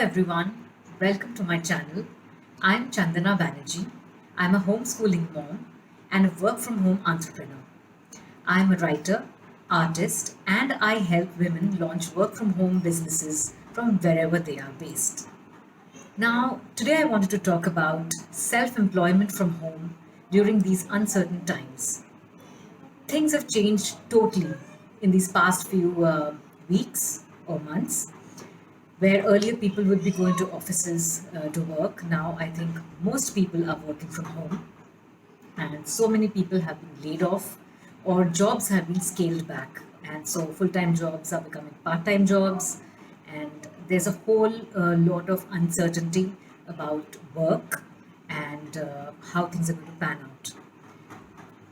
everyone, welcome to my channel. I'm Chandana Banerjee. I'm a homeschooling mom and a work from home entrepreneur. I'm a writer, artist, and I help women launch work from home businesses from wherever they are based. Now, today I wanted to talk about self employment from home during these uncertain times. Things have changed totally in these past few weeks or months. Where earlier people would be going to offices to work, now I think most people are working from home, and so many people have been laid off or jobs have been scaled back. And so full time jobs are becoming part time jobs, and there's a whole lot of uncertainty about work and how things are going to pan out.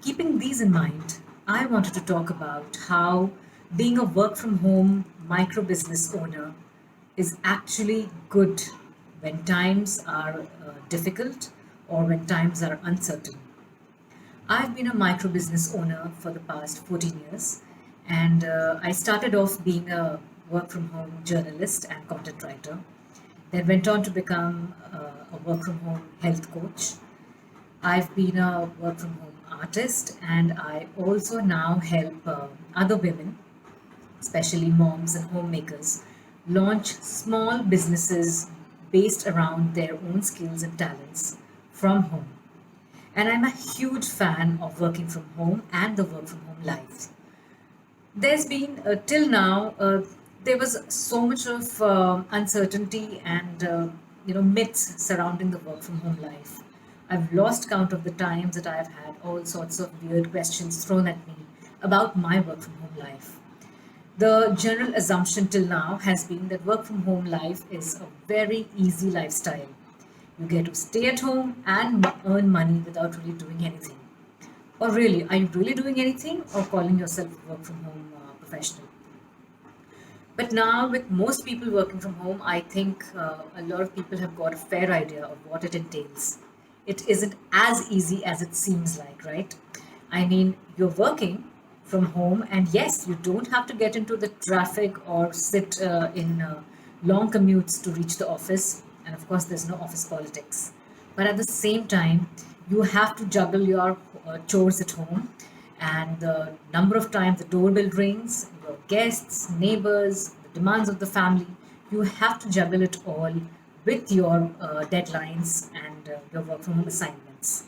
Keeping these in mind, I wanted to talk about how being a work from home micro business owner is actually good when times are difficult or when times are uncertain. I've been a micro business owner for the past 14 years, and I started off being a work from home journalist and content writer, then went on to become a work from home health coach. I've been a work from home artist, and I also now help other women, especially moms and homemakers, launch small businesses based around their own skills and talents from home. And I'm a huge fan of working from home and the work from home life. There's been, till now, there was so much of uncertainty and myths surrounding the work from home life. I've lost count of the times that I've had all sorts of weird questions thrown at me about my work from home life. The general assumption till now has been that work from home life is a very easy lifestyle. You get to stay at home and earn money without really doing anything. Or really, are you really doing anything or calling yourself a work from home professional? But now, with most people working from home, I think a lot of people have got a fair idea of what it entails. It isn't as easy as it seems like, right? I mean, you're working from home, and yes, you don't have to get into the traffic or sit in long commutes to reach the office. And of course, there's no office politics. But at the same time, you have to juggle your chores at home, and the number of times the doorbell rings, your guests, neighbors, the demands of the family, you have to juggle it all with your deadlines and your work from home assignments.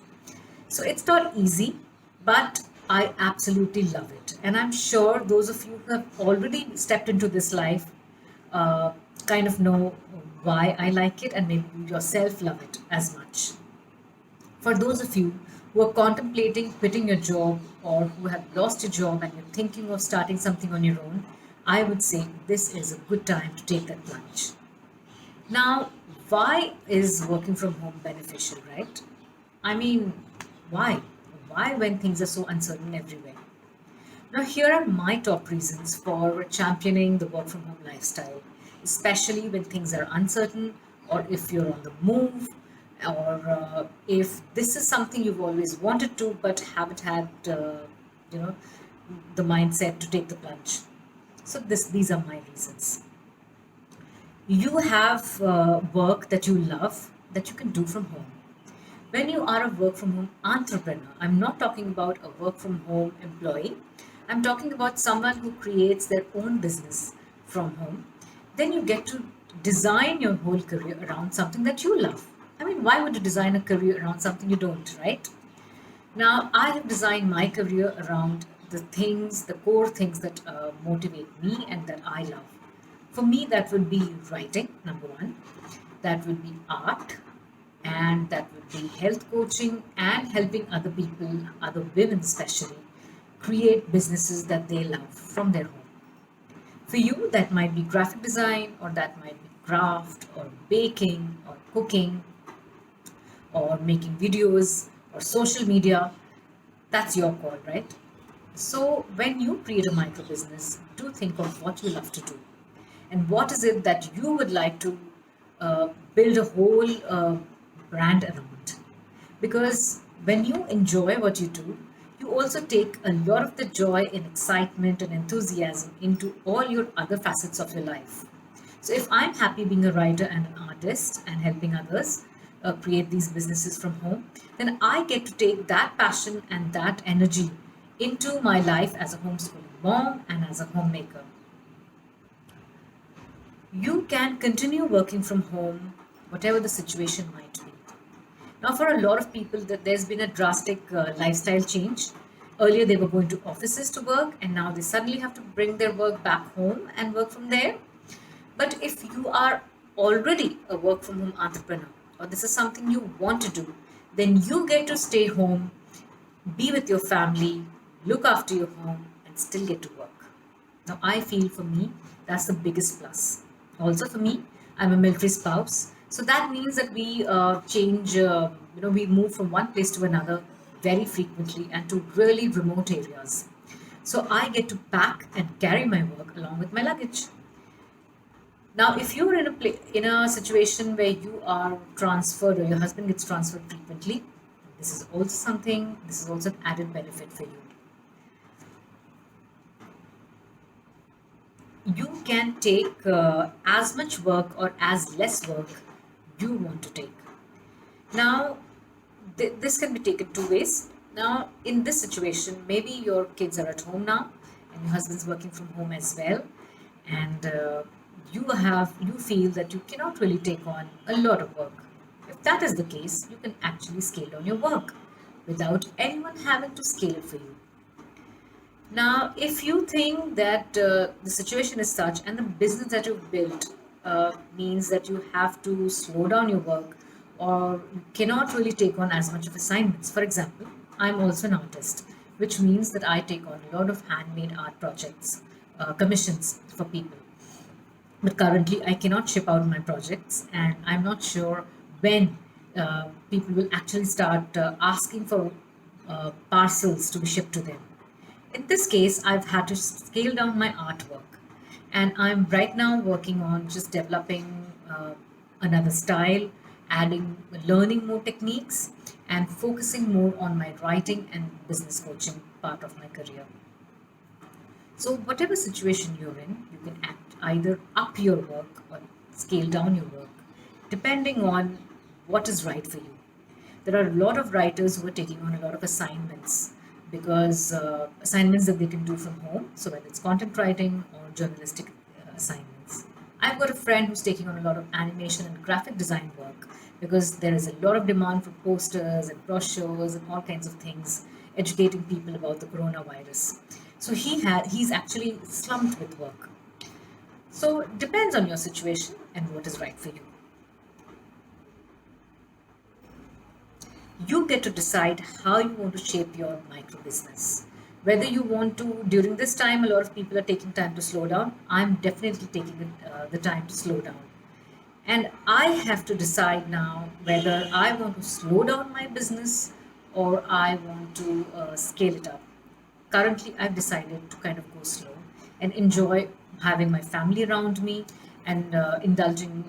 So it's not easy, but I absolutely love it. And I'm sure those of you who have already stepped into this life uh, kind of know why I like it, and maybe you yourself love it as much. For those of you who are contemplating quitting your job or who have lost your job and you're thinking of starting something on your own, I would say this is a good time to take that plunge. Now, why is working from home beneficial, right? I mean, why? Why when things are so uncertain everywhere? Now, here are my top reasons for championing the work from home lifestyle, especially when things are uncertain, or if you're on the move, or if this is something you've always wanted to but haven't had, you know, the mindset to take the plunge. So these are my reasons. You have work that you love that you can do from home. When you are a work from home entrepreneur, I'm not talking about a work from home employee. I'm talking about someone who creates their own business from home. Then you get to design your whole career around something that you love. I mean, why would you design a career around something you don't, right? Now, I have designed my career around the things, the core things that motivate me and that I love. For me, that would be writing, number one. That would be art, and that would be health coaching and helping other people, other women especially, create businesses that they love from their home. For you, that might be graphic design, or that might be craft, or baking, or cooking, or making videos, or social media. That's your call, right? So, when you create a micro business, do think of what you love to do and what is it that you would like to build a whole brand around. Because when you enjoy what you do, you also take a lot of the joy and excitement and enthusiasm into all your other facets of your life. So if I'm happy being a writer and an artist and helping others create these businesses from home, then I get to take that passion and that energy into my life as a homeschooling mom and as a homemaker. You can continue working from home, whatever the situation might be. Now, for a lot of people, that there's been a drastic lifestyle change. Earlier, they were going to offices to work, and now they suddenly have to bring their work back home and work from there. But if you are already a work from home entrepreneur, or this is something you want to do, then you get to stay home, be with your family, look after your home, and still get to work. Now, I feel for me, that's the biggest plus. Also, for me, I'm a military spouse. So that means that we we move from one place to another very frequently and to really remote areas. So I get to pack and carry my work along with my luggage. Now, if you're in a situation where you are transferred or your husband gets transferred frequently, this is also an added benefit for you. You can take as much work or as less work you want to take. Now, this can be taken two ways. Now, in this situation, maybe your kids are at home now, and your husband's working from home as well, and you feel that you cannot really take on a lot of work. If that is the case, you can actually scale down your work without anyone having to scale it for you. Now, if you think that the situation is such and the business that you've built means that you have to slow down your work or you cannot really take on as much of assignments. For example, I'm also an artist, which means that I take on a lot of handmade art projects, commissions for people. But currently, I cannot ship out my projects, and I'm not sure when people will actually start asking for parcels to be shipped to them. In this case, I've had to scale down my artwork, and I'm right now working on just developing another style, learning more techniques, and focusing more on my writing and business coaching part of my career. So, whatever situation you're in, you can either up your work or scale down your work, depending on what is right for you. There are a lot of writers who are taking on a lot of assignments because assignments that they can do from home. So, whether it's content writing or journalistic assignments. I've got a friend who's taking on a lot of animation and graphic design work because there is a lot of demand for posters and brochures and all kinds of things educating people about the coronavirus. So he's actually slumped with work. So it depends on your situation and what is right for you. You get to decide how you want to shape your micro business. Whether you want to, during this time, a lot of people are taking time to slow down. I'm definitely taking the time to slow down. And I have to decide now whether I want to slow down my business or I want to scale it up. Currently, I've decided to kind of go slow and enjoy having my family around me and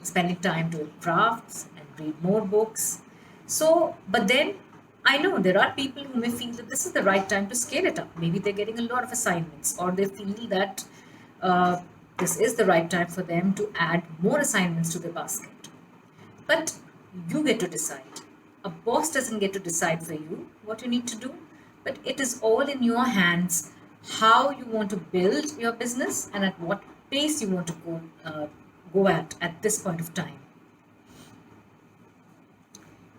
spending time doing crafts and read more books. So, but then I know there are people who may feel that this is the right time to scale it up. Maybe they're getting a lot of assignments, or they feel that uh, this is the right time for them to add more assignments to their basket. But you get to decide. A boss doesn't get to decide for you what you need to do, but it is all in your hands how you want to build your business and at what pace you want to go at this point of time.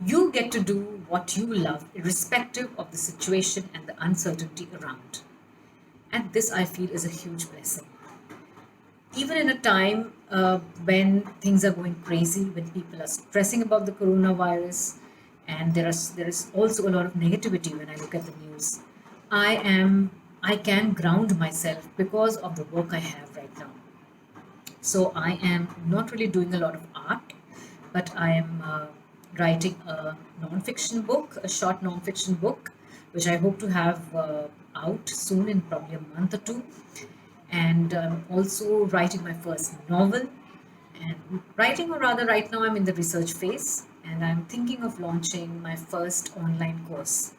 You get to do what you love, irrespective of the situation and the uncertainty around. And this, I feel, is a huge blessing. Even in a time when things are going crazy, when people are stressing about the coronavirus, and there is also a lot of negativity when I look at the news, I am I can ground myself because of the work I have right now. So I am not really doing a lot of art, but I am writing a non-fiction book, a short non-fiction book, which I hope to have out soon in probably a month or two. And also writing my first novel. And writing, or rather, right now I'm in the research phase, and I'm thinking of launching my first online course.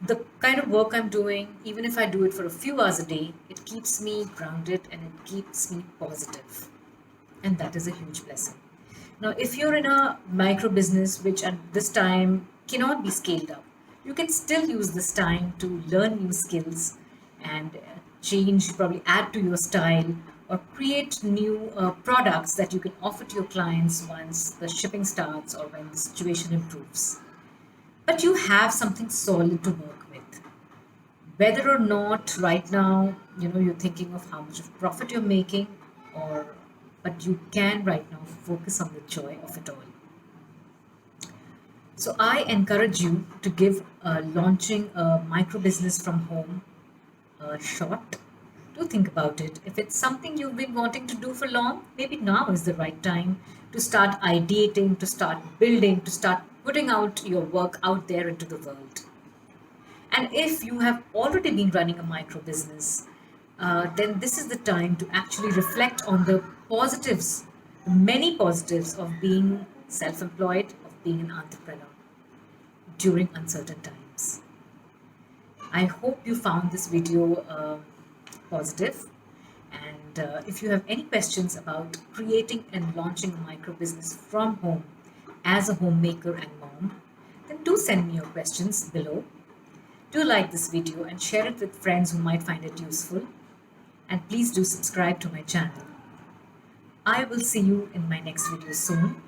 The kind of work I'm doing, even if I do it for a few hours a day, it keeps me grounded and it keeps me positive. And that is a huge blessing. Now, if you're in a micro business which at this time cannot be scaled up, you can still use this time to learn new skills and change, probably add to your style or create new products that you can offer to your clients once the shipping starts or when the situation improves. But you have something solid to work with. Whether or not right now, you're thinking of how much of profit you're making, or but you can right now focus on the joy of it all. So I encourage you to give launching a micro business from home a shot. Do think about it. If it's something you've been wanting to do for long, maybe now is the right time to start ideating, to start building, to start putting out your work out there into the world. And if you have already been running a micro business, then this is the time to actually reflect on the positives, the many positives of being self employed, of being an entrepreneur during uncertain times. I hope you found this video positive. And if you have any questions about creating and launching a micro business from home as a homemaker and mom, then do send me your questions below. Do like this video and share it with friends who might find it useful. And please do subscribe to my channel. I will see you in my next video soon.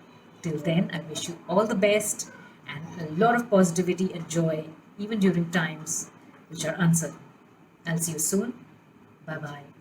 Till then, I wish you all the best and a lot of positivity and joy, even during times which are uncertain. I'll see you soon. Bye bye.